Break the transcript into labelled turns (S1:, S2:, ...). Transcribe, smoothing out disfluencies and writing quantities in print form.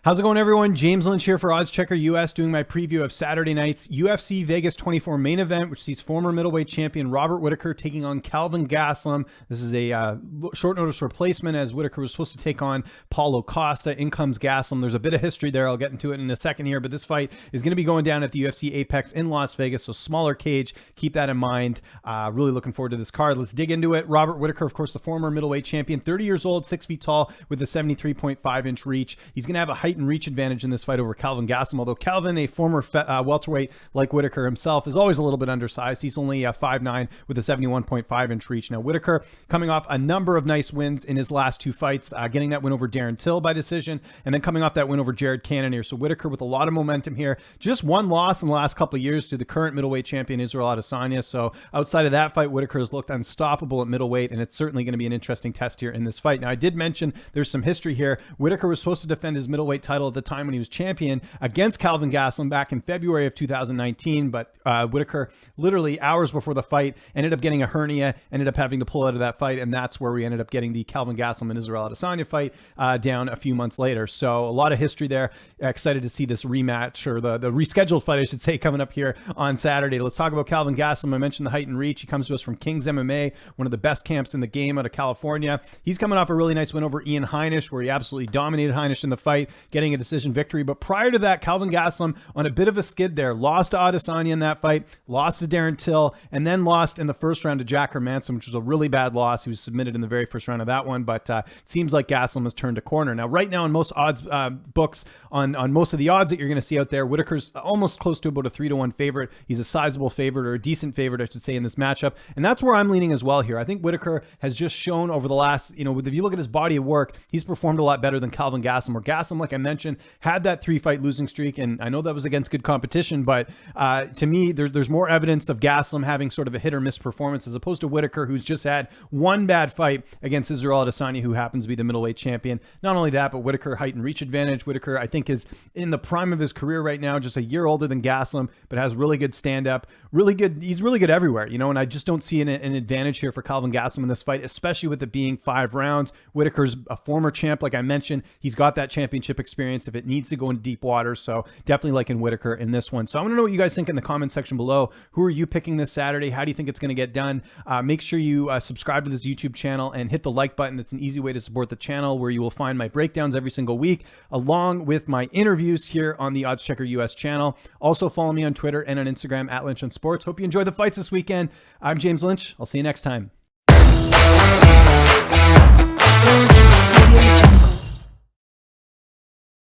S1: How's it going, everyone? James Lynch here for OddsChecker US, doing my preview of Saturday night's UFC Vegas 24 main event, which sees former middleweight champion Robert Whittaker taking on Kelvin Gastelum. This is a short notice replacement, as Whittaker was supposed to take on Paulo Costa. In comes Gastelum. There's a bit of history there. I'll get into it in a second here, but this fight is going to be going down at the UFC Apex in Las Vegas, so smaller cage. Keep that in mind. Really looking forward to this card. Let's dig into it. Robert Whittaker, of course, the former middleweight champion, 30 years old, 6 feet tall, with a 73.5-inch reach. He's going to have a height and reach advantage in this fight over Kelvin Gastelum, although Kelvin, a former welterweight like Whittaker himself, is always a little bit undersized. He's only 5'9" with a 71.5-inch reach. Now, Whittaker coming off a number of nice wins in his last two fights, getting that win over Darren Till by decision, and then coming off that win over Jared Cannonier. So Whittaker with a lot of momentum here. Just one loss in the last couple of years to the current middleweight champion Israel Adesanya. So outside of that fight, Whittaker has looked unstoppable at middleweight, and it's certainly going to be an interesting test here in this fight. Now, I did mention there's some history here. Whittaker was supposed to defend his middleweight title at the time when he was champion against Kelvin Gastelum back in February of 2019, but Whittaker, literally hours before the fight, ended up getting a hernia, ended up having to pull out of that fight, and that's where we ended up getting the Kelvin Gastelum and Israel Adesanya fight down a few months later. So a lot of history there. Excited to see this rematch, or the rescheduled fight, I should say, coming up here on Saturday. Let's talk about Kelvin Gastelum. I mentioned the height and reach. He comes to us from King's MMA, one of the best camps in the game out of California. He's coming off a really nice win over Ian Heinisch, where he absolutely dominated Heinisch in the fight, getting a decision victory. But prior to that, Kelvin Gastelum on a bit of a skid there, lost to Adesanya in that fight, lost to Darren Till, and then lost in the first round to Jack Hermansson, which was a really bad loss. He was submitted in the very first round of that one, but it seems like Gastelum has turned a corner. Now, right now in most odds books, on most of the odds that you're going to see out there, Whittaker's almost close to about a 3-1 favorite. He's a sizable favorite, or a decent favorite, I should say, in this matchup, and that's where I'm leaning as well here. I think Whittaker has just shown over the last, if you look at his body of work, he's performed a lot better than Kelvin Gastelum, where Gastelum, like I mentioned, had that 3-fight losing streak, and I know that was against good competition, but to me, there's more evidence of Gastelum having sort of a hit or miss performance, as opposed to Whittaker, who's just had one bad fight against Israel Adesanya, who happens to be the middleweight champion. Not only that, but Whittaker, height and reach advantage. Whittaker, I think, is in the prime of his career right now, just a year older than Gastelum, but has really good stand-up, really good. He's really good everywhere, and I just don't see an advantage here for Kelvin Gastelum in this fight, especially with it being 5 rounds. Whittaker's a former champ, like I mentioned. He's got that championship experience if it needs to go into deep water, so definitely liking Whittaker in this one. So I want to know what you guys think in the comment section below. Who are you picking this Saturday? How do you think it's going to get done? Make sure you subscribe to this YouTube channel and hit the like button. That's an easy way to support the channel, where you will find my breakdowns every single week, along with my interviews here on the OddsChecker US channel. Also follow me on Twitter and on Instagram at Lynch on Sports. Hope you enjoy the fights this weekend. I'm James Lynch. I'll see you next time.